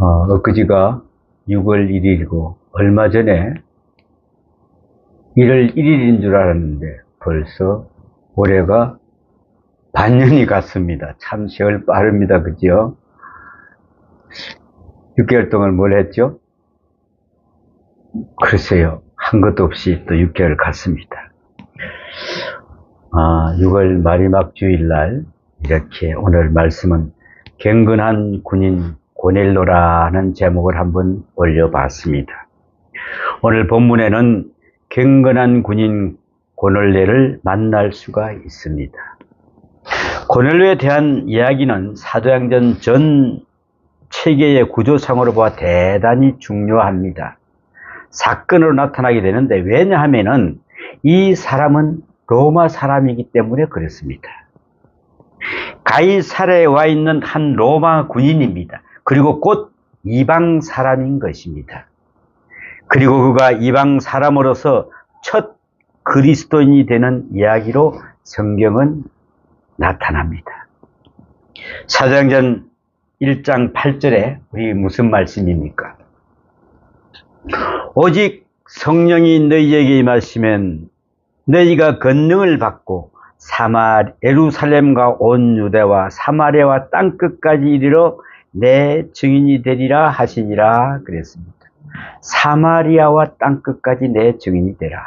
엊그제가 6월 1일이고 얼마 전에 1월 1일인 줄 알았는데 벌써 올해가 반년이 갔습니다. 참 세월 빠릅니다. 그죠? 6개월 동안 뭘 했죠? 글쎄요. 한 것도 없이 또 6개월 갔습니다. 6월 마지막 주일날 이렇게 오늘 말씀은 경건한 군인 고넬로라는 제목을 한번 올려봤습니다. 오늘 본문에는 경건한 군인 고넬로를 만날 수가 있습니다. 고넬로에 대한 이야기는 사도행전 전 체계의 구조상으로 보아 대단히 중요합니다. 사건으로 나타나게 되는데 왜냐하면은 이 사람은 로마 사람이기 때문에 그렇습니다. 가이사랴에 와 있는 한 로마 군인입니다. 그리고 곧 이방 사람인 것입니다. 그리고 그가 이방 사람으로서 첫 그리스도인이 되는 이야기로 성경은 나타납니다. 사도행전 1장 8절에 우리 무슨 말씀입니까? 오직 성령이 너희에게 임하시면 너희가 권능을 받고 예루살렘과 온 유대와 사마리아와 땅끝까지 이르러 내 증인이 되리라 하시니라 그랬습니다. 사마리아와 땅끝까지 내 증인이 되라.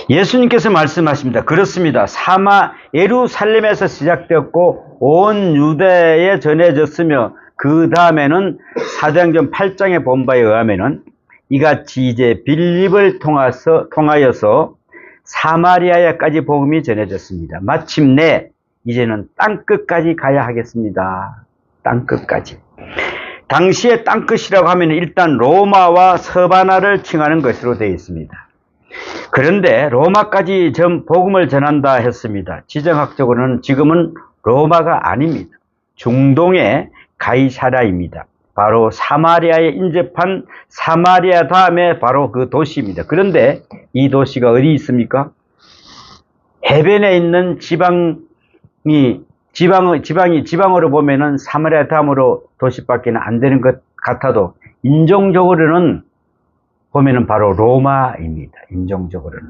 예수님께서 말씀하십니다. 그렇습니다. 예루살렘에서 시작되었고 온 유대에 전해졌으며 그 다음에는 사도행전 8장의 본바에 의하면은 이같이 이제 빌립을 통하여서 사마리아에까지 복음이 전해졌습니다. 마침내 이제는 땅끝까지 가야 하겠습니다. 땅끝까지. 당시의 땅끝이라고 하면 일단 로마와 서바나를 칭하는 것으로 되어 있습니다. 그런데 로마까지 복음을 전한다 했습니다. 지정학적으로는 지금은 로마가 아닙니다. 중동의 가이사랴입니다. 바로 사마리아에 인접한 사마리아 다음에 바로 그 도시입니다. 그런데 이 도시가 어디 있습니까? 해변에 있는 지방으로 보면은 사마리아 다음으로 도시밖에는 안 되는 것 같아도 인종적으로는 보면은 바로 로마입니다. 인종적으로는.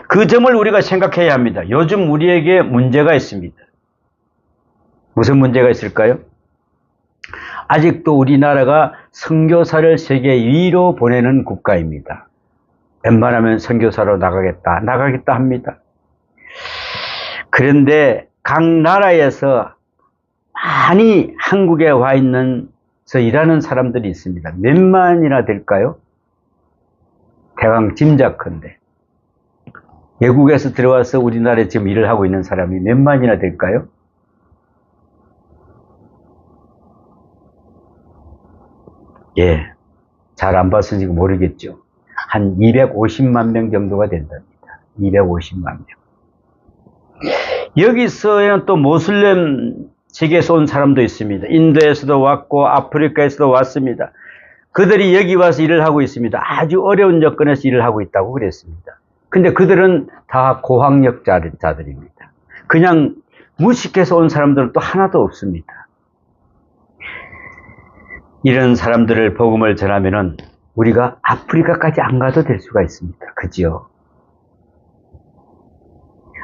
그 점을 우리가 생각해야 합니다. 요즘 우리에게 문제가 있습니다. 무슨 문제가 있을까요? 아직도 우리나라가 선교사를 세계 위로 보내는 국가입니다. 웬만하면 선교사로 나가겠다 합니다. 그런데 각 나라에서 많이 한국에 와 있는서 일하는 사람들이 있습니다. 몇만이나 될까요? 대강 짐작컨대. 외국에서 들어와서 우리나라에 지금 일을 하고 있는 사람이 몇만이나 될까요? 예, 잘 안 봐서 지금 모르겠죠. 한 250만 명 정도가 된답니다. 250만 명. 여기서는 또 모슬렘 지역에서 온 사람도 있습니다. 인도에서도 왔고 아프리카에서도 왔습니다. 그들이 여기 와서 일을 하고 있습니다. 아주 어려운 여건에서 일을 하고 있다고 그랬습니다. 근데 그들은 다 고학력자들입니다. 그냥 무식해서 온 사람들은 또 하나도 없습니다. 이런 사람들을 복음을 전하면은 우리가 아프리카까지 안 가도 될 수가 있습니다. 그지요?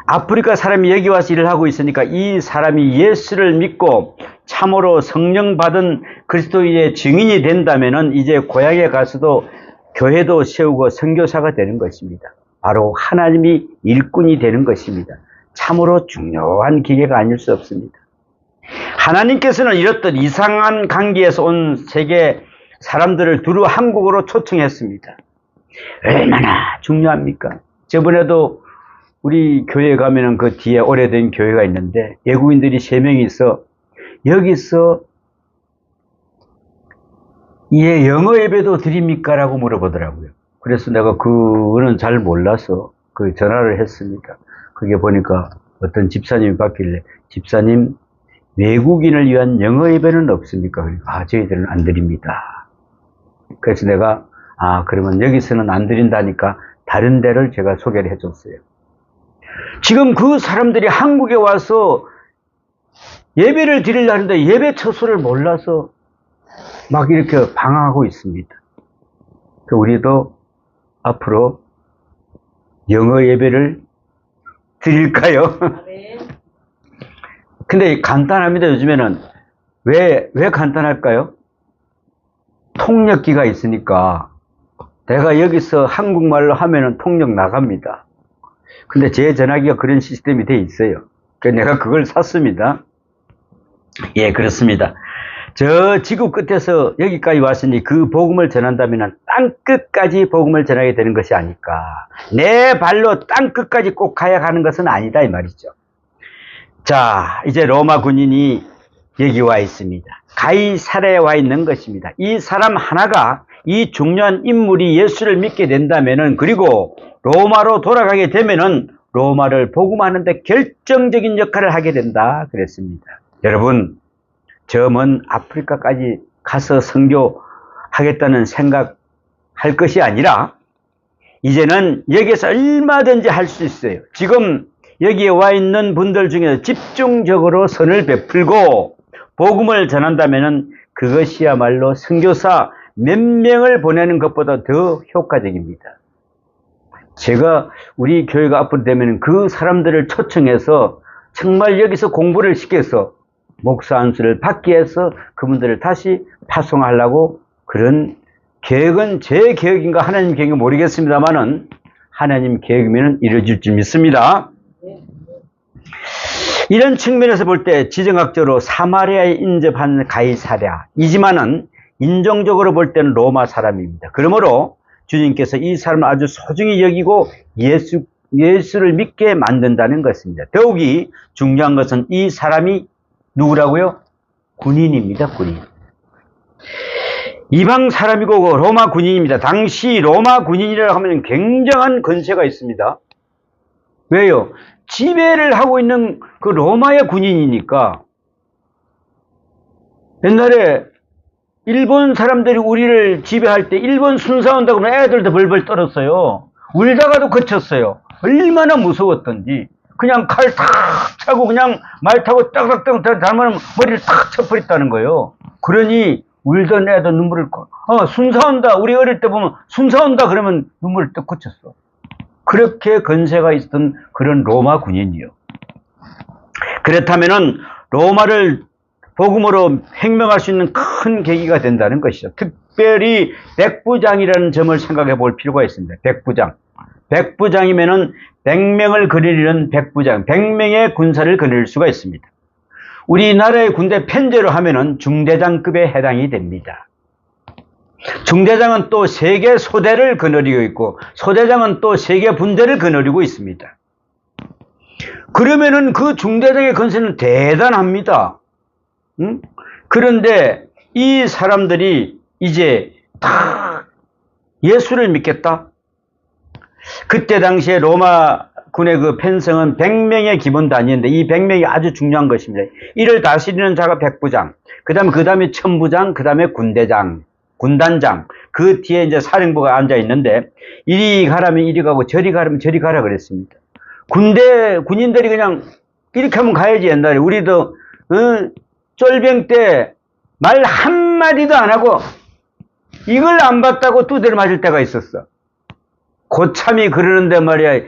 아프리카 사람이 여기 와서 일을 하고 있으니까 이 사람이 예수를 믿고 참으로 성령 받은 그리스도인의 증인이 된다면은 이제 고향에 가서도 교회도 세우고 선교사가 되는 것입니다. 바로 하나님이 일꾼이 되는 것입니다. 참으로 중요한 기회가 아닐 수 없습니다. 하나님께서는 이렇듯 이상한 관계에서 온 세계 사람들을 두루 한국으로 초청했습니다. 얼마나 중요합니까? 저번에도 우리 교회에 가면은 그 뒤에 오래된 교회가 있는데 외국인들이 3명이 있어 여기서 예, 영어 예배도 드립니까? 라고 물어보더라고요. 그래서 내가 그거는 잘 몰라서 그 전화를 했습니다. 그게 보니까 어떤 집사님이 받길래 집사님 외국인을 위한 영어 예배는 없습니까? 그러니까 저희들은 안 드립니다. 그래서 내가 그러면 여기서는 안 드린다니까 다른 데를 제가 소개를 해줬어요. 지금 그 사람들이 한국에 와서 예배를 드리려 하는데 예배 처소를 몰라서 막 이렇게 방황하고 있습니다. 우리도 앞으로 영어 예배를 드릴까요? 근데 간단합니다. 요즘에는. 왜 간단할까요? 통역기가 있으니까 내가 여기서 한국말로 하면은 통역 나갑니다. 근데 제 전화기가 그런 시스템이 돼 있어요. 그래서 내가 그걸 샀습니다. 예, 그렇습니다. 저 지구 끝에서 여기까지 왔으니 그 복음을 전한다면 땅 끝까지 복음을 전하게 되는 것이 아닐까. 내 발로 땅 끝까지 꼭 가야 하는 것은 아니다 이 말이죠. 자, 이제 로마 군인이 여기 와 있습니다. 가이사랴에 와 있는 것입니다. 이 사람 하나가 이 중요한 인물이 예수를 믿게 된다면은, 그리고 로마로 돌아가게 되면은 로마를 복음하는데 결정적인 역할을 하게 된다 그랬습니다. 여러분, 저 먼 아프리카까지 가서 선교하겠다는 생각할 것이 아니라 이제는 여기에서 얼마든지 할 수 있어요. 지금 여기에 와 있는 분들 중에 집중적으로 선을 베풀고 복음을 전한다면 그것이야말로 선교사 몇 명을 보내는 것보다 더 효과적입니다. 제가 우리 교회가 앞으로 되면 그 사람들을 초청해서 정말 여기서 공부를 시켜서 목사 안수를 받기 위해서 그분들을 다시 파송하려고, 그런 계획은 제 계획인가 하나님 계획인가 모르겠습니다만은 하나님 계획이면 이루어질 줄 믿습니다. 이런 측면에서 볼 때 지정학적으로 사마리아에 인접한 가이사랴이지만은 인종적으로 볼 때는 로마 사람입니다. 그러므로 주님께서 이 사람을 아주 소중히 여기고 예수를 믿게 만든다는 것입니다. 더욱이 중요한 것은 이 사람이 누구라고요? 군인입니다. 군인. 이방 사람이고 로마 군인입니다. 당시 로마 군인이라고 하면 굉장한 권세가 있습니다. 왜요? 지배를 하고 있는 그 로마의 군인이니까. 옛날에 일본 사람들이 우리를 지배할 때 일본 순사온다고 하면 애들도 벌벌 떨었어요. 울다가도 그쳤어요. 얼마나 무서웠던지. 그냥 칼 탁 차고 그냥 말 타고 딱딱딱 닮으면 머리를 탁 쳐버렸다는 거예요. 그러니 울던 애도 눈물을 순사온다. 우리 어릴 때 보면 순사온다 그러면 눈물을 떡 그쳤어. 그렇게 건세가 있었던 그런 로마 군인이요. 그렇다면은 로마를 복음으로 혁명할 수 있는 큰 계기가 된다는 것이죠. 특별히 백부장이라는 점을 생각해 볼 필요가 있습니다. 백부장. 백부장이면은 100명을 거느리는 백부장, 100명의 군사를 거느릴 수가 있습니다. 우리나라의 군대 편제로 하면은 중대장급에 해당이 됩니다. 중대장은 또 3개 소대를 거느리고 있고, 소대장은 또 3개 분대를 거느리고 있습니다. 그러면은 그 중대장의 건세는 대단합니다. 응? 그런데 이 사람들이 이제 다 예수를 믿겠다? 그때 당시에 로마 군의 그 편성은 100명의 기본 단위인데 이 100명이 아주 중요한 것입니다. 이를 다스리는 자가 백부장, 그 다음에 천부장, 그 다음에 군대장, 군단장, 그 뒤에 이제 사령부가 앉아 있는데, 이리 가라면 이리 가고 저리 가라면 저리 가라 그랬습니다. 군인들이 그냥 이렇게 하면 가야지. 옛날에 우리도 쫄병 때 말 한마디도 안 하고 이걸 안 봤다고 두대를 맞을 때가 있었어. 고참이 그러는데 말이야,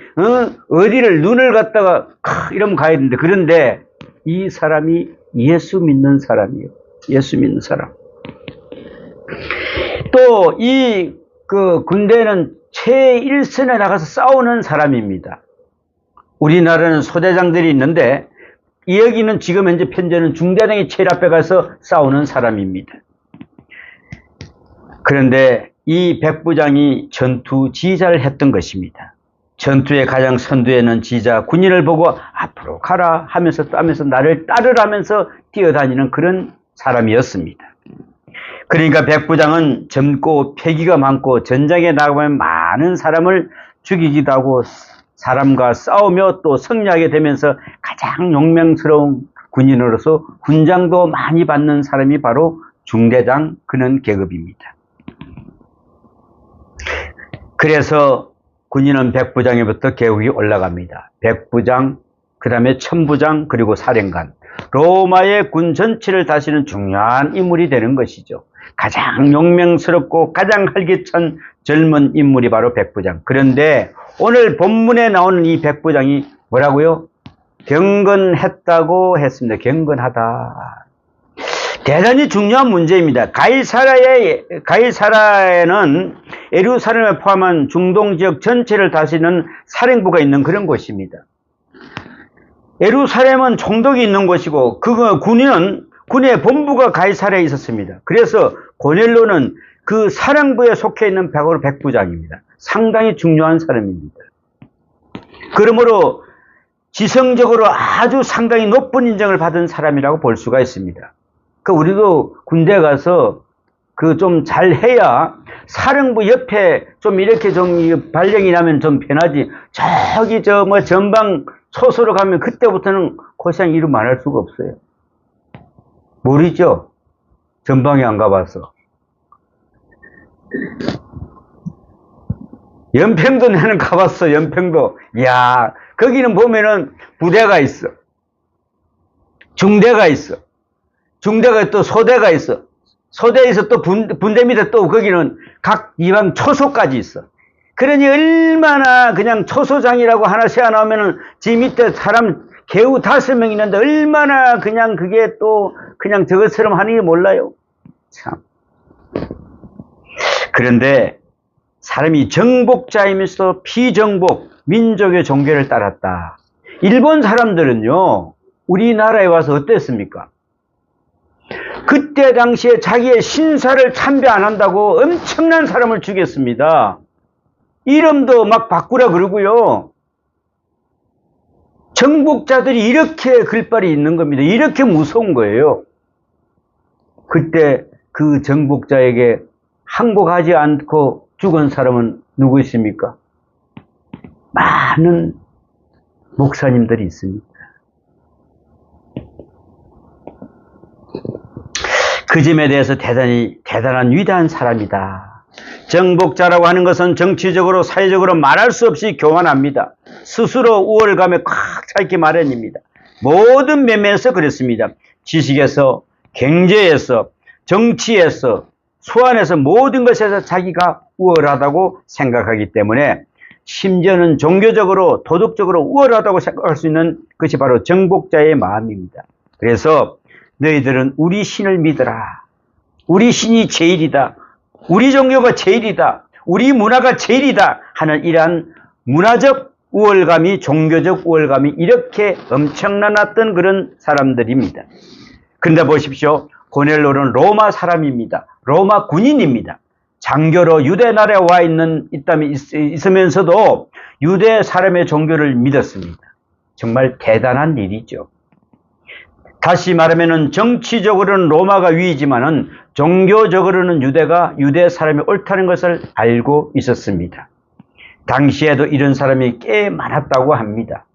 어디를 눈을 갖다가 이러면 가야 되는데, 그런데 이 사람이 예수 믿는 사람이에요. 예수 믿는 사람. 또 이 그 군대는 최일선에 나가서 싸우는 사람입니다. 우리나라는 소대장들이 있는데 여기는 지금 현재 편제는 중대장이 제일 앞에 가서 싸우는 사람입니다. 그런데 이 백부장이 전투 지휘자를 했던 것입니다. 전투의 가장 선두에는 지휘자, 군인을 보고 앞으로 가라 하면서 나를 따르라면서 뛰어다니는 그런 사람이었습니다. 그러니까 백부장은 젊고 패기가 많고 전장에 나가면 많은 사람을 죽이기도 하고 사람과 싸우며 또 승리하게 되면서 가장 용맹스러운 군인으로서 군장도 많이 받는 사람이 바로 중대장, 그는 계급입니다. 그래서 군인은 백부장에부터 계급이 올라갑니다. 백부장, 그 다음에 천부장, 그리고 사령관. 로마의 군 전체를 다스리는 중요한 인물이 되는 것이죠. 가장 용맹스럽고 가장 활기찬 젊은 인물이 바로 백부장. 그런데 오늘 본문에 나오는 이 백부장이 뭐라고요? 경건했다고 했습니다. 경건하다. 대단히 중요한 문제입니다. 가이사라에는 예루살렘을 포함한 중동 지역 전체를 다스리는 사령부가 있는 그런 곳입니다. 예루살렘은 총독이 있는 곳이고 군의 본부가 가이사라에 있었습니다. 그래서 고넬로는 그 사령부에 속해 있는 바로 백부장입니다. 상당히 중요한 사람입니다. 그러므로 지성적으로 아주 상당히 높은 인정을 받은 사람이라고 볼 수가 있습니다. 우리도 군대 가서 좀 잘해야 사령부 옆에 좀 이렇게 좀 발령이 나면 좀 편하지. 저기 전방 소소로 가면 그때부터는 고생 이루 말할 수가 없어요. 모르죠? 전방에 안 가봐서. 연평도 나는 가봤어. 연평도. 이야, 거기는 보면은 부대가 있어. 중대가 있어. 중대가 또 소대가 있어. 소대에서 또 분대 밑에 또 거기는 각 이방 초소까지 있어. 그러니 얼마나 그냥 초소장이라고 하나 세워놓으면은 지 밑에 사람 개우 5명 있는데 얼마나 그냥 그게 또 그냥 저것처럼 하는 게 몰라요. 참. 그런데 사람이 정복자이면서 피정복, 민족의 종교를 따랐다. 일본 사람들은요, 우리나라에 와서 어땠습니까? 그때 당시에 자기의 신사를 참배 안 한다고 엄청난 사람을 죽였습니다. 이름도 막 바꾸라 그러고요. 정복자들이 이렇게 글발이 있는 겁니다. 이렇게 무서운 거예요. 그때 그 정복자에게 항복하지 않고 죽은 사람은 누구 있습니까? 많은 목사님들이 있습니다. 그 점에 대해서 대단한 위대한 사람이다. 정복자라고 하는 것은 정치적으로 사회적으로 말할 수 없이 교만합니다. 스스로 우월감에 꽉 차 있기 마련입니다. 모든 면에서 그렇습니다. 지식에서, 경제에서, 정치에서, 수완에서 모든 것에서 자기가 우월하다고 생각하기 때문에 심지어는 종교적으로 도덕적으로 우월하다고 생각할 수 있는 것이 바로 정복자의 마음입니다. 그래서 너희들은 우리 신을 믿어라. 우리 신이 제일이다. 우리 종교가 제일이다. 우리 문화가 제일이다 하는 이러한 문화적 우월감이, 종교적 우월감이 이렇게 엄청나놨던 그런 사람들입니다. 그런데 보십시오. 고넬로는 로마 사람입니다. 로마 군인입니다. 장교로 유대 나라에 와 있으면서도 유대 사람의 종교를 믿었습니다. 정말 대단한 일이죠. 다시 말하면 정치적으로는 로마가 위이지만은 종교적으로는 유대 사람이 옳다는 것을 알고 있었습니다. 당시에도 이런 사람이 꽤 많았다고 합니다.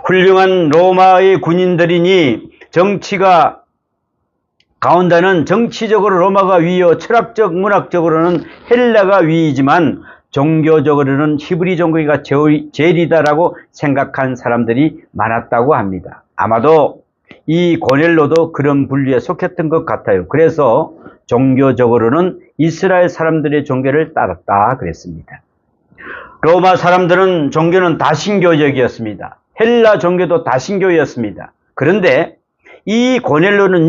훌륭한 로마의 군인들이니 정치가 가운데는 정치적으로 로마가 위요, 철학적, 문학적으로는 헬라가 위이지만 종교적으로는 히브리 종교가 제일이다라고 생각한 사람들이 많았다고 합니다. 아마도 이 고넬로도 그런 분류에 속했던 것 같아요. 그래서 종교적으로는 이스라엘 사람들의 종교를 따랐다 그랬습니다. 로마 사람들은 종교는 다신교적이었습니다. 헬라 종교도 다신교였습니다. 그런데 이 고넬로는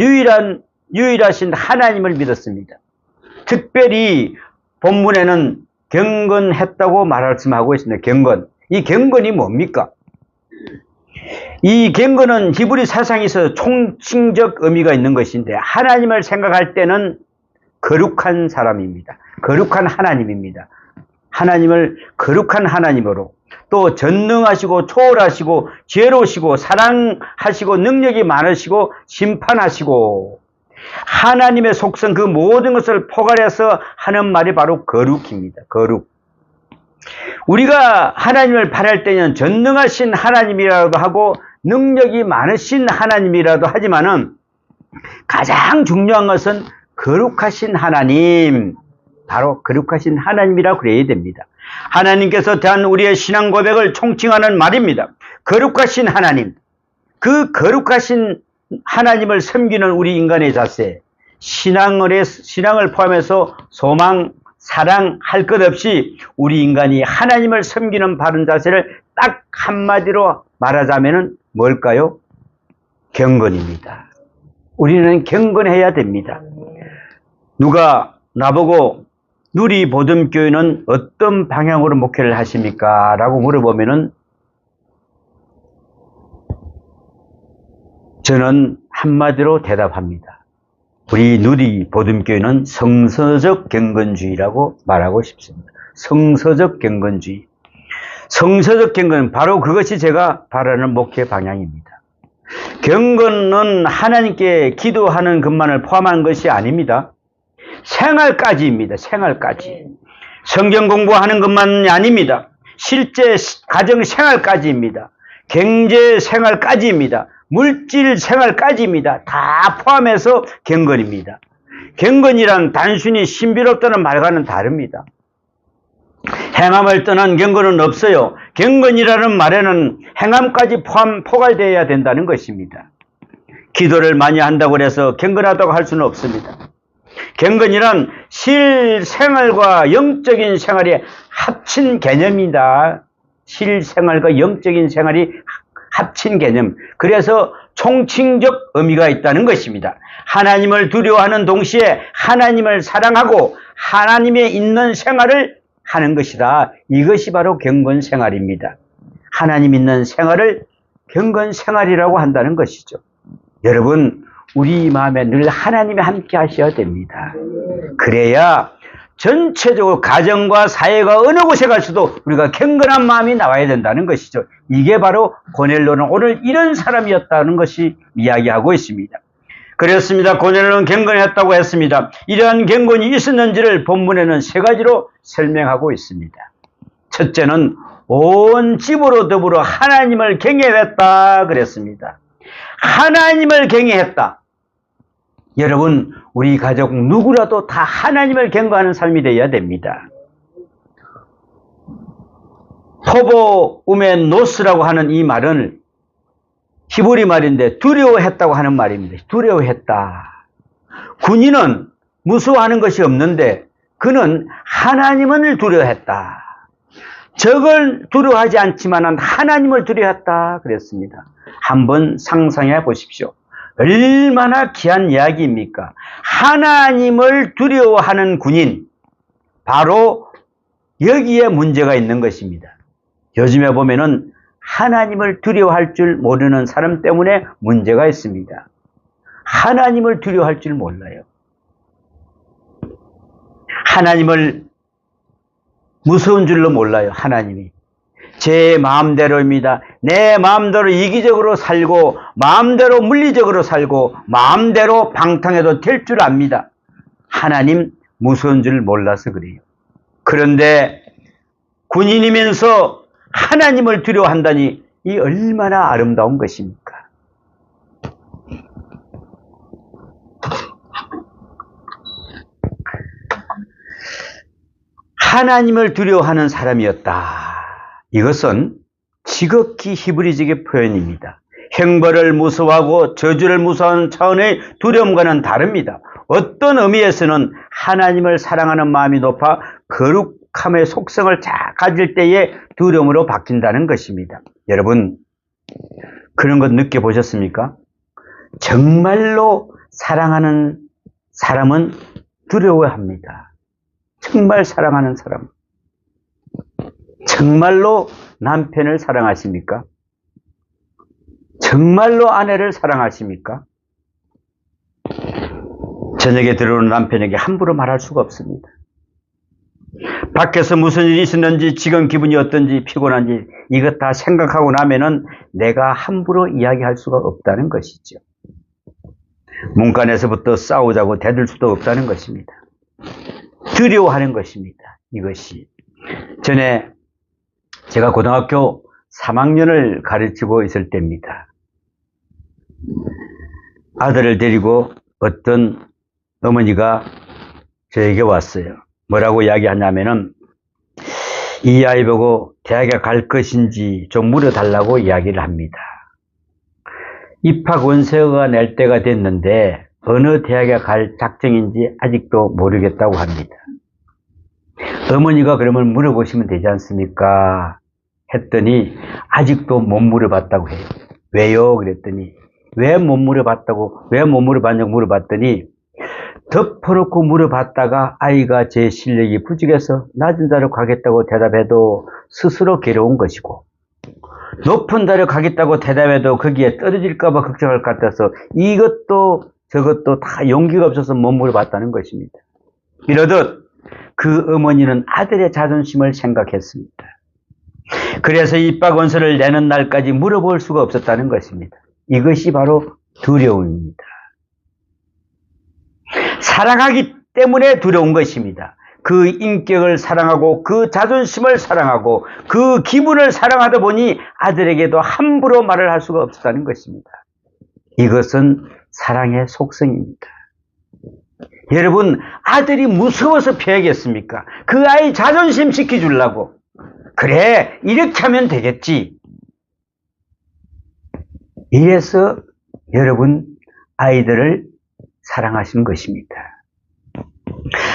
유일하신 하나님을 믿었습니다. 특별히 본문에는 경건했다고 말씀하고 있습니다. 경건. 이 경건이 뭡니까? 이 경건은 히브리 사상에서 총칭적 의미가 있는 것인데 하나님을 생각할 때는 거룩한 사람입니다. 거룩한 하나님입니다. 하나님을 거룩한 하나님으로 또 전능하시고 초월하시고 지혜로우시고 사랑하시고 능력이 많으시고 심판하시고 하나님의 속성 그 모든 것을 포괄해서 하는 말이 바로 거룩입니다. 거룩. 우리가 하나님을 바랄 때는 전능하신 하나님이라도 하고 능력이 많으신 하나님이라도 하지만은 가장 중요한 것은 거룩하신 하나님, 바로 거룩하신 하나님이라고 그래야 됩니다. 하나님께서 대한 우리의 신앙 고백을 총칭하는 말입니다. 거룩하신 하나님, 그 거룩하신 하나님을 섬기는 우리 인간의 자세, 신앙을 포함해서 소망, 사랑 할 것 없이 우리 인간이 하나님을 섬기는 바른 자세를 딱 한마디로 말하자면 뭘까요? 경건입니다. 우리는 경건해야 됩니다. 누가 나보고 누리보듬교회는 어떤 방향으로 목회를 하십니까? 라고 물어보면은 저는 한마디로 대답합니다. 우리 누리보듬교회는 성서적 경건주의라고 말하고 싶습니다. 성서적 경건주의. 성서적 경건은 바로 그것이 제가 바라는 목회 방향입니다. 경건은 하나님께 기도하는 것만을 포함한 것이 아닙니다. 생활까지입니다. 생활까지. 성경 공부하는 것만이 아닙니다. 실제 가정 생활까지입니다. 경제 생활까지입니다. 물질 생활까지입니다. 다 포함해서 경건입니다. 경건이란 단순히 신비롭다는 말과는 다릅니다. 행함을 떠난 경건은 없어요. 경건이라는 말에는 행함까지 포괄되어야 된다는 것입니다. 기도를 많이 한다고 해서 경건하다고 할 수는 없습니다. 경건이란 실생활과 영적인 생활이 합친 개념이다. 실생활과 영적인 생활이 합친 개념. 그래서 총칭적 의미가 있다는 것입니다. 하나님을 두려워하는 동시에 하나님을 사랑하고 하나님의 있는 생활을 하는 것이다. 이것이 바로 경건 생활입니다. 하나님 있는 생활을 경건 생활이라고 한다는 것이죠. 여러분, 우리 마음에 늘 하나님이 함께 하셔야 됩니다. 그래야 전체적으로 가정과 사회가 어느 곳에 갈수도 우리가 경건한 마음이 나와야 된다는 것이죠. 이게 바로 고넬료는 오늘 이런 사람이었다는 것이 이야기하고 있습니다. 그렇습니다. 고넬료는 경건했다고 했습니다. 이러한 경건이 있었는지를 본문에는 세 가지로 설명하고 있습니다. 첫째는 온 집으로 더불어 하나님을 경외했다 그랬습니다. 하나님을 경외했다. 여러분, 우리 가족 누구라도 다 하나님을 경외하는 삶이 되어야 됩니다. 호보 우멘 노스라고 하는 이 말은 히브리 말인데 두려워했다고 하는 말입니다. 두려워했다. 군인은 무서워하는 것이 없는데 그는 하나님을 두려워했다. 적을 두려워하지 않지만 하나님을 두려워했다 그랬습니다. 한번 상상해 보십시오. 얼마나 귀한 이야기입니까? 하나님을 두려워하는 군인, 바로 여기에 문제가 있는 것입니다. 요즘에 보면은 하나님을 두려워할 줄 모르는 사람 때문에 문제가 있습니다. 하나님을 두려워할 줄 몰라요. 하나님을 무서운 줄로 몰라요. 하나님이 제 마음대로입니다. 내 마음대로 이기적으로 살고 마음대로 물리적으로 살고 마음대로 방탕해도 될 줄 압니다. 하나님 무서운 줄 몰라서 그래요. 그런데 군인이면서 하나님을 두려워한다니 이 얼마나 아름다운 것입니까? 하나님을 두려워하는 사람이었다. 이것은 지극히 히브리적인 표현입니다. 형벌을 무서워하고 저주를 무서워하는 차원의 두려움과는 다릅니다. 어떤 의미에서는 하나님을 사랑하는 마음이 높아 거룩함의 속성을 가질 때에 두려움으로 바뀐다는 것입니다. 여러분, 그런 것 느껴보셨습니까? 정말로 사랑하는 사람은 두려워합니다. 정말 사랑하는 사람. 정말로 남편을 사랑하십니까? 정말로 아내를 사랑하십니까? 저녁에 들어오는 남편에게 함부로 말할 수가 없습니다. 밖에서 무슨 일이 있었는지, 지금 기분이 어떤지, 피곤한지 이것 다 생각하고 나면은 내가 함부로 이야기할 수가 없다는 것이죠. 문간에서부터 싸우자고 대들 수도 없다는 것입니다. 두려워하는 것입니다. 이것이. 전에 제가 고등학교 3학년을 가르치고 있을 때입니다. 아들을 데리고 어떤 어머니가 저에게 왔어요. 뭐라고 이야기하냐면은 이 아이 보고 대학에 갈 것인지 좀 물어달라고 이야기를 합니다. 입학 원서가 낼 때가 됐는데 어느 대학에 갈 작정인지 아직도 모르겠다고 합니다. 어머니가 그러면 물어보시면 되지 않습니까? 했더니 아직도 못 물어봤다고 해요. 왜요? 그랬더니 왜 못 물어봤냐고 물어봤더니 덮어놓고 물어봤다가 아이가 제 실력이 부족해서 낮은 자로 가겠다고 대답해도 스스로 괴로운 것이고, 높은 자로 가겠다고 대답해도 거기에 떨어질까봐 걱정할 것 같아서 이것도 저것도 다 용기가 없어서 못 물어봤다는 것입니다. 이러듯 그 어머니는 아들의 자존심을 생각했습니다. 그래서 입학 원서를 내는 날까지 물어볼 수가 없었다는 것입니다. 이것이 바로 두려움입니다. 사랑하기 때문에 두려운 것입니다. 그 인격을 사랑하고 그 자존심을 사랑하고 그 기분을 사랑하다 보니 아들에게도 함부로 말을 할 수가 없었다는 것입니다. 이것은 사랑의 속성입니다. 여러분, 아들이 무서워서 피하겠습니까? 그 아이 자존심 지켜주려고. 그래, 이렇게 하면 되겠지. 이래서 여러분 아이들을 사랑하신 것입니다.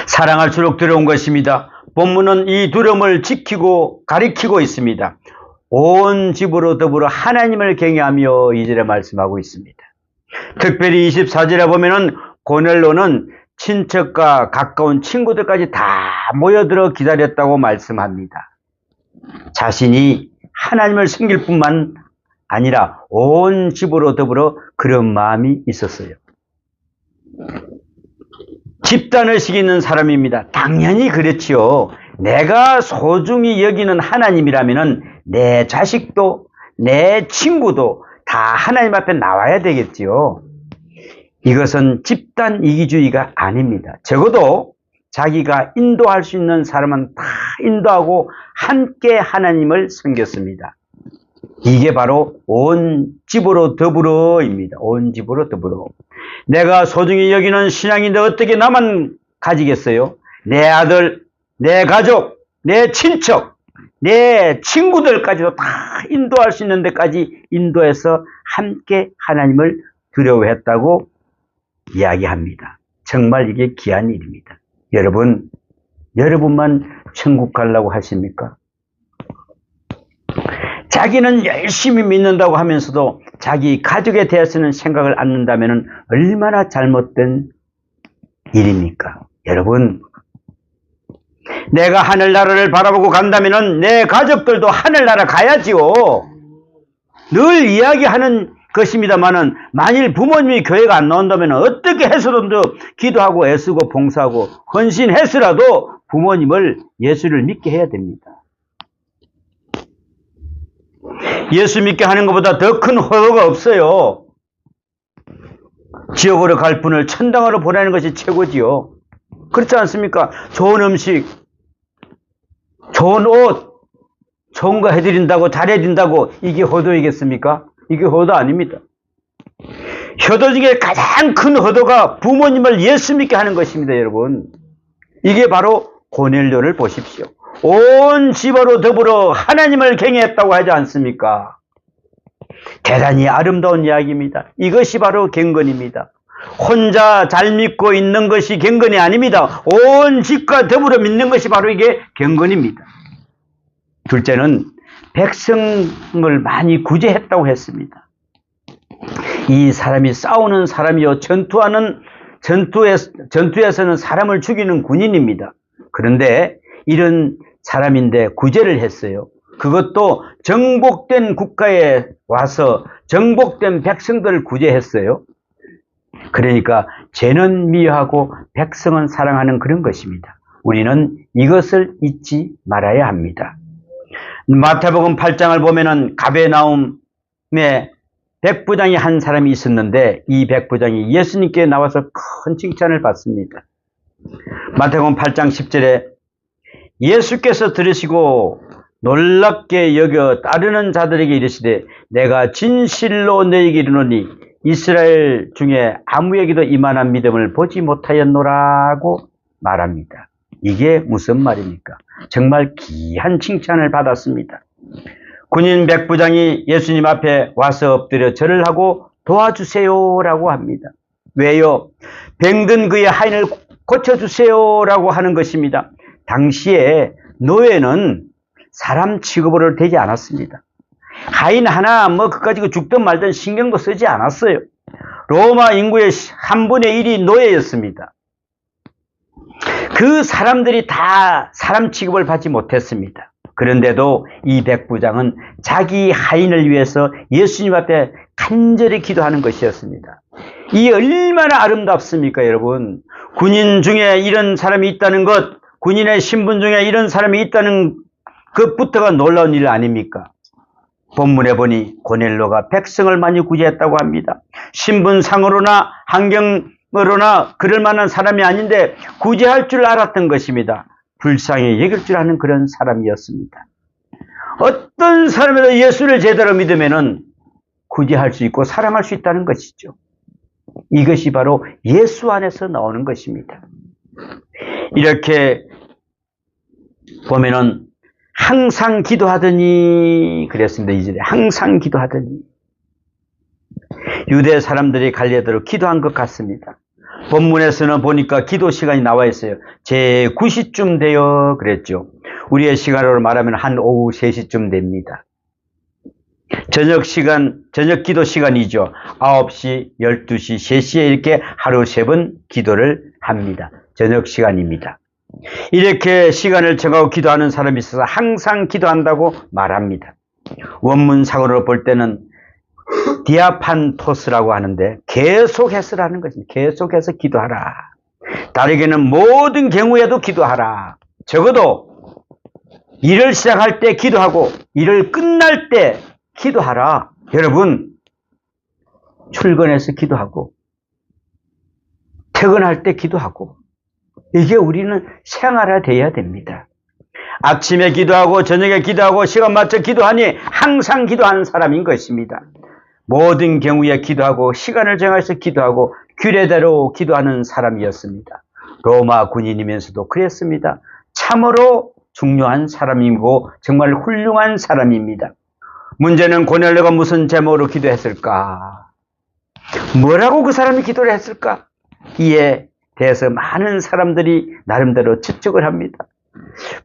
사랑할수록 두려운 것입니다. 본문은 이 두려움을 지키고 가리키고 있습니다. 온 집으로 더불어 하나님을 경외하며 2절에 말씀하고 있습니다. 특별히 24절에 보면은 고넬로는 친척과 가까운 친구들까지 다 모여들어 기다렸다고 말씀합니다. 자신이 하나님을 섬길 뿐만 아니라 온 집으로 더불어 그런 마음이 있었어요. 집단의식이 있는 사람입니다. 당연히 그렇지요. 내가 소중히 여기는 하나님이라면 내 자식도 내 친구도 다 하나님 앞에 나와야 되겠지요. 이것은 집단 이기주의가 아닙니다. 적어도 자기가 인도할 수 있는 사람은 다 인도하고 함께 하나님을 섬겼습니다. 이게 바로 온 집으로 더불어입니다. 온 집으로 더불어. 내가 소중히 여기는 신앙인데 어떻게 나만 가지겠어요? 내 아들, 내 가족, 내 친척, 내 친구들까지도 다 인도할 수 있는 데까지 인도해서 함께 하나님을 두려워했다고 이야기합니다. 정말 이게 귀한 일입니다. 여러분만 천국 가려고 하십니까? 자기는 열심히 믿는다고 하면서도 자기 가족에 대해서는 생각을 않는다면 얼마나 잘못된 일입니까? 여러분, 내가 하늘나라를 바라보고 간다면 내 가족들도 하늘나라 가야지요. 늘 이야기하는 것입니다만은 만일 부모님이 교회가 안 나온다면 어떻게 해서든지 기도하고 애쓰고 봉사하고 헌신해서라도 부모님을 예수를 믿게 해야 됩니다. 예수 믿게 하는 것보다 더 큰 호도가 없어요. 지옥으로 갈 분을 천당으로 보내는 것이 최고지요. 그렇지 않습니까? 좋은 음식, 좋은 옷, 좋은 거 해드린다고 잘해준다고 이게 호도이겠습니까? 이게 호도 아닙니다. 효도 중에 가장 큰 호도가 부모님을 예수 믿게 하는 것입니다, 여러분. 이게 바로 고넬료를 보십시오. 온 집으로 더불어 하나님을 경외했다고 하지 않습니까? 대단히 아름다운 이야기입니다. 이것이 바로 경건입니다. 혼자 잘 믿고 있는 것이 경건이 아닙니다. 온 집과 더불어 믿는 것이 바로 이게 경건입니다. 둘째는 백성을 많이 구제했다고 했습니다. 이 사람이 싸우는 사람이요, 전투에서는 사람을 죽이는 군인입니다. 그런데 이런 사람인데 구제를 했어요. 그것도 정복된 국가에 와서 정복된 백성들을 구제했어요. 그러니까 죄는 미워하고 백성은 사랑하는 그런 것입니다. 우리는 이것을 잊지 말아야 합니다. 마태복음 8장을 보면은 가베나움에 백부장이 한 사람이 있었는데 이 백부장이 예수님께 나와서 큰 칭찬을 받습니다. 마태복음 8장 10절에 예수께서 들으시고 놀랍게 여겨 따르는 자들에게 이르시되 내가 진실로 너희에게 이르노니 이스라엘 중에 아무에게도 이만한 믿음을 보지 못하였노라고 말합니다. 이게 무슨 말입니까? 정말 귀한 칭찬을 받았습니다. 군인 백부장이 예수님 앞에 와서 엎드려 절을 하고 도와주세요라고 합니다. 왜요? 병든 그의 하인을 고쳐주세요라고 하는 것입니다. 당시에 노예는 사람 취급으로 되지 않았습니다. 하인 하나 그까지 죽든 말든 신경도 쓰지 않았어요. 로마 인구의 1/3 노예였습니다. 그 사람들이 다 사람 취급을 받지 못했습니다. 그런데도 이 백부장은 자기 하인을 위해서 예수님 앞에 간절히 기도하는 것이었습니다. 이 얼마나 아름답습니까, 여러분? 군인 중에 이런 사람이 있다는 것, 군인의 신분 중에 이런 사람이 있다는 것부터가 놀라운 일 아닙니까? 본문에 보니 고넬로가 백성을 많이 구제했다고 합니다. 신분상으로나 환경으로나 그럴 만한 사람이 아닌데 구제할 줄 알았던 것입니다. 불쌍히 여길 줄 아는 그런 사람이었습니다. 어떤 사람이라도 예수를 제대로 믿으면은 구제할 수 있고 사랑할 수 있다는 것이죠. 이것이 바로 예수 안에서 나오는 것입니다. 이렇게 보면은 항상 기도하더니 그랬습니다. 이제 항상 기도하더니 유대 사람들이 갈려도록 기도한 것 같습니다. 본문에서는 보니까 기도 시간이 나와 있어요. 제 9시쯤 되어 그랬죠. 우리의 시간으로 말하면 한 오후 3시쯤 됩니다. 저녁 시간, 저녁 기도 시간이죠. 9시, 12시, 3시에 이렇게 하루 3번 기도를 합니다. 저녁 시간입니다. 이렇게 시간을 정하고 기도하는 사람이 있어서 항상 기도한다고 말합니다. 원문상으로 볼 때는 디아판토스라고 하는데 계속해서라는 것입니다. 계속해서 기도하라. 다르게는 모든 경우에도 기도하라. 적어도 일을 시작할 때 기도하고 일을 끝날 때 기도하라. 여러분, 출근해서 기도하고 퇴근할 때 기도하고 이게 우리는 생활화되어야 됩니다. 아침에 기도하고 저녁에 기도하고 시간 맞춰 기도하니 항상 기도하는 사람인 것입니다. 모든 경우에 기도하고 시간을 정해서 기도하고 규례대로 기도하는 사람이었습니다. 로마 군인이면서도 그랬습니다. 참으로 중요한 사람이고 정말 훌륭한 사람입니다. 문제는 고넬료가 무슨 제목으로 기도했을까? 뭐라고 그 사람이 기도를 했을까? 이에 대해서 많은 사람들이 나름대로 추측을 합니다.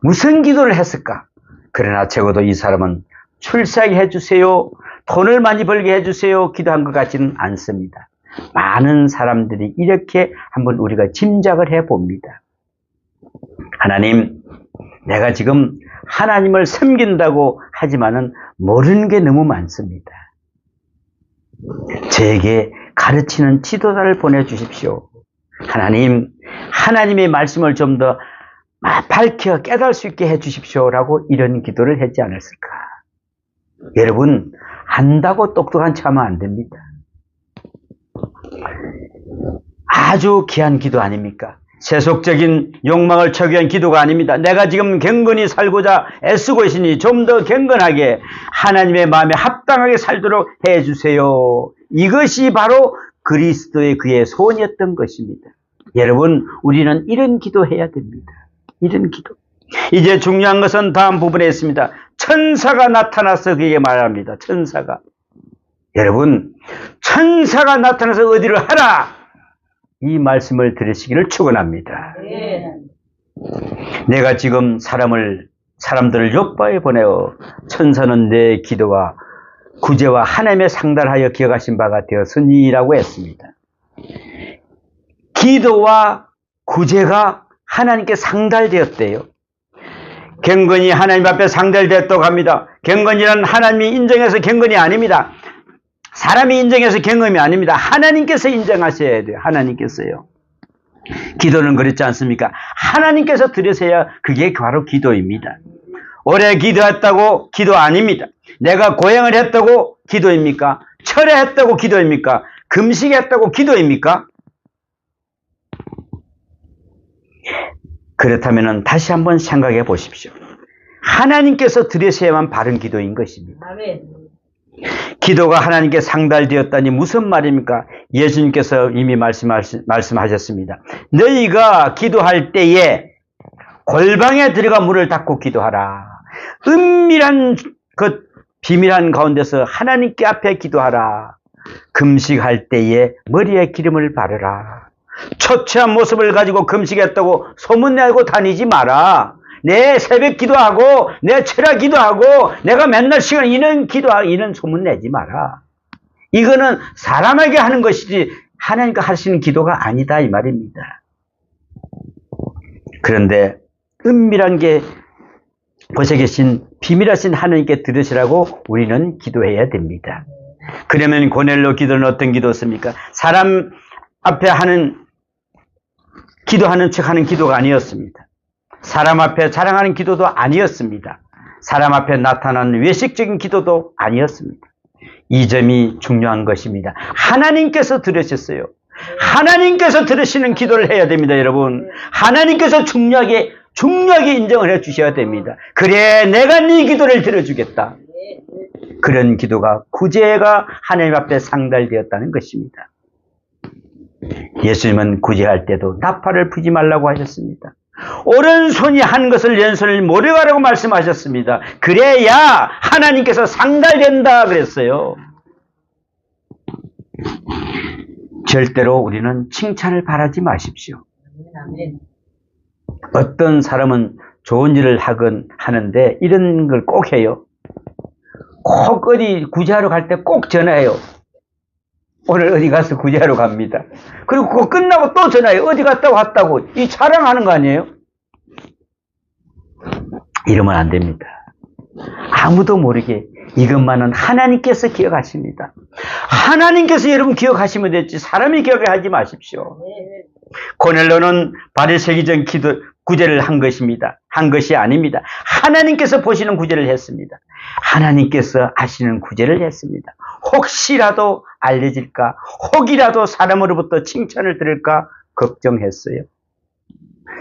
무슨 기도를 했을까? 그러나 적어도 이 사람은 출세하게 해주세요, 돈을 많이 벌게 해주세요 기도한 것 같지는 않습니다. 많은 사람들이 이렇게 한번 우리가 짐작을 해봅니다. 하나님, 내가 지금 하나님을 섬긴다고 하지만은 모르는 게 너무 많습니다. 제게 가르치는 지도자를 보내주십시오. 하나님, 하나님의 말씀을 좀 더 밝혀 깨달을 수 있게 해주십시오라고 이런 기도를 했지 않았을까. 여러분, 안다고 똑똑한 척하면 안 됩니다. 아주 귀한 기도 아닙니까? 세속적인 욕망을 초기한 기도가 아닙니다. 내가 지금 경건히 살고자 애쓰고 있으니 좀 더 경건하게 하나님의 마음에 합당하게 살도록 해주세요. 이것이 바로 그리스도의 그의 소원이었던 것입니다. 여러분, 우리는 이런 기도해야 됩니다. 이런 기도. 이제 중요한 것은 다음 부분에 있습니다. 천사가 나타나서 그에게 말합니다. 천사가. 여러분, 천사가 나타나서 어디를 하라! 이 말씀을 들으시기를 축원합니다. 내가 지금 사람들을 요바에 보내어 천사는 내 기도와 구제와 하나님의 상달하여 기억하신 바가 되었으니라고 했습니다. 기도와 구제가 하나님께 상달되었대요. 경건이 하나님 앞에 상달되었다고 합니다. 경건이란 하나님이 인정해서 경건이 아닙니다. 사람이 인정해서 경험이 아닙니다. 하나님께서 인정하셔야 돼요. 하나님께서요. 기도는 그렇지 않습니까? 하나님께서 들으셔야 그게 바로 기도입니다. 오래 기도했다고 기도 아닙니다. 내가 고행을 했다고 기도입니까? 철회했다고 기도입니까? 금식했다고 기도입니까? 그렇다면 다시 한번 생각해 보십시오. 하나님께서 들으셔야만 바른 기도인 것입니다. 아멘. 기도가 하나님께 상달되었다니 무슨 말입니까? 예수님께서 이미 말씀하셨습니다. 너희가 기도할 때에 골방에 들어가 문을 닫고 기도하라. 은밀한 비밀한 가운데서 하나님께 앞에 기도하라. 금식할 때에 머리에 기름을 바르라. 초췌한 모습을 가지고 금식했다고 소문내고 다니지 마라. 내 새벽 기도하고 내 철야 기도하고 내가 맨날 시간 이런 기도하고 이런 소문내지 마라. 이거는 사람에게 하는 것이지 하나님께 하시는 기도가 아니다 이 말입니다. 그런데 은밀한 게 곳에 계신 비밀하신 하나님께 들으시라고 우리는 기도해야 됩니다. 그러면 고넬료 기도는 어떤 기도였습니까? 사람 앞에 기도하는 척하는 기도가 아니었습니다. 사람 앞에 자랑하는 기도도 아니었습니다. 사람 앞에 나타나는 외식적인 기도도 아니었습니다. 이 점이 중요한 것입니다. 하나님께서 들으셨어요. 하나님께서 들으시는 기도를 해야 됩니다, 여러분. 하나님께서 중요하게 인정을 해 주셔야 됩니다. 그래, 내가 네 기도를 들어주겠다. 그런 기도가 구제가 하나님 앞에 상달되었다는 것입니다. 예수님은 구제할 때도 나팔을 부지 말라고 하셨습니다. 오른손이 한 것을 왼손을 모르가라고 말씀하셨습니다. 그래야 하나님께서 상달된다 그랬어요. 절대로 우리는 칭찬을 바라지 마십시오. 어떤 사람은 좋은 일을 하는데 이런 걸 꼭 해요. 꼭 어디 구제하러 갈 때 꼭 전화해요. 오늘 어디 가서 구제하러 갑니다. 그리고 그거 끝나고 또 전화해요. 어디 갔다 왔다고. 이 자랑하는 거 아니에요? 이러면 안 됩니다. 아무도 모르게 이것만은 하나님께서 기억하십니다. 하나님께서 여러분 기억하시면 됐지 사람이 기억하지 마십시오. 고넬료는 발이 세기 전 구제를 한 것입니다. 한 것이 아닙니다. 하나님께서 보시는 구제를 했습니다. 하나님께서 하시는 구제를 했습니다. 혹시라도 알려질까? 혹이라도 사람으로부터 칭찬을 들을까? 걱정했어요.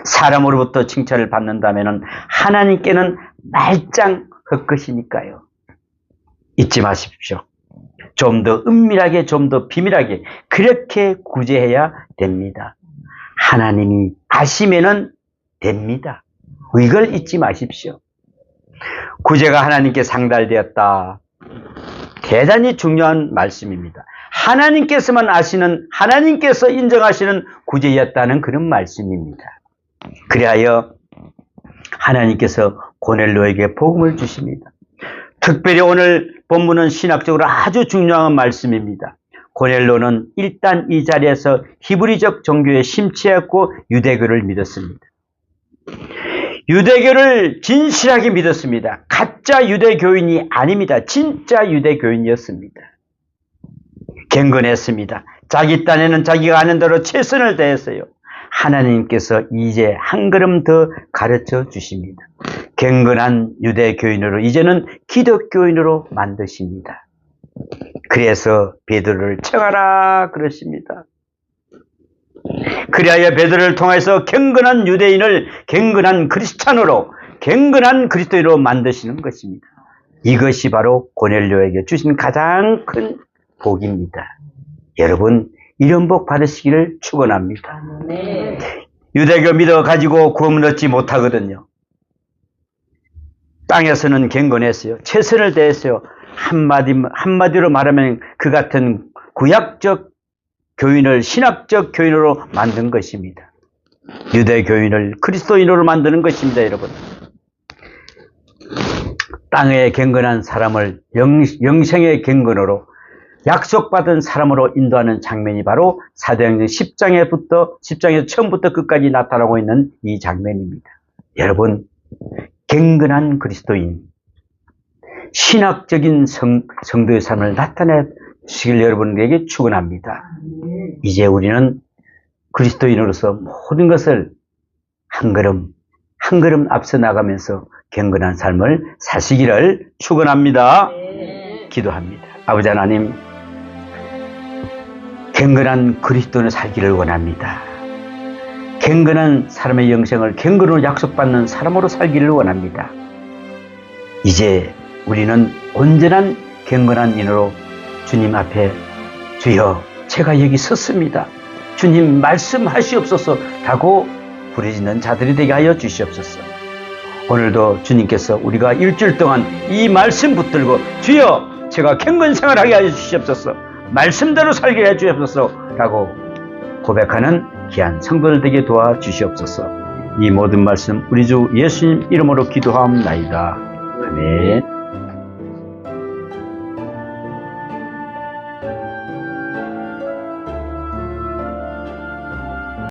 사람으로부터 칭찬을 받는다면 하나님께는 말짱 헛것이니까요. 잊지 마십시오. 좀 더 은밀하게, 좀 더 비밀하게 그렇게 구제해야 됩니다. 하나님이 아시면은 됩니다. 이걸 잊지 마십시오. 구제가 하나님께 상달되었다. 대단히 중요한 말씀입니다. 하나님께서만 아시는, 하나님께서 인정하시는 구제였다는 그런 말씀입니다. 그리하여 하나님께서 고넬료에게 복음을 주십니다. 특별히 오늘 본문은 신학적으로 아주 중요한 말씀입니다. 고넬료는 일단 이 자리에서 히브리적 종교에 심취했고 유대교를 믿었습니다. 유대교를 진실하게 믿었습니다. 가짜 유대교인이 아닙니다. 진짜 유대교인이었습니다. 경건했습니다. 자기 딴에는 자기가 아는 대로 최선을 다했어요. 하나님께서 이제 한 걸음 더 가르쳐 주십니다. 경건한 유대교인으로 이제는 기독교인으로 만드십니다. 그래서 베드로를 청하라 그러십니다. 그리하여 베드로를 통해서 경건한 유대인을 경건한 크리스찬으로, 경건한 그리스도인으로 만드시는 것입니다. 이것이 바로 고넬료에게 주신 가장 큰 복입니다. 여러분, 이런 복 받으시기를 축원합니다. 네. 유대교 믿어가지고 구원을 얻지 못하거든요. 땅에서는 경건했어요. 최선을 다했어요. 한마디로 말하면 그 같은 구약적 교인을 신학적 교인으로 만든 것입니다. 유대교인을 그리스도인으로 만드는 것입니다, 여러분. 땅에 경건한 사람을 영생의 경건으로 약속받은 사람으로 인도하는 장면이 바로 사도행전 10장에서 처음부터 끝까지 나타나고 있는 이 장면입니다. 여러분, 경건한 그리스도인, 신학적인 성도의 삶을 나타내 주시길 여러분에게 축원합니다. 이제 우리는 그리스도인으로서 모든 것을 한 걸음 앞서 나가면서 경건한 삶을 사시기를 축원합니다. 기도합니다. 아버지 하나님, 경건한 그리스도인을 살기를 원합니다. 경건한 사람의 영생을 경건으로 약속받는 사람으로 살기를 원합니다. 이제 우리는 온전한 경건한 인으로 주님 앞에 주여 제가 여기 섰습니다. 주님 말씀하시옵소서 라고 부르짖는 자들이 되게 하여 주시옵소서. 오늘도 주님께서 우리가 일주일 동안 이 말씀 붙들고 주여 제가 경건 생활하게 하여 주시옵소서, 말씀대로 살게 해 주시옵소서 라고 고백하는 귀한 성도들 되게 도와 주시옵소서. 이 모든 말씀 우리 주 예수님 이름으로 기도하옵나이다. 아멘.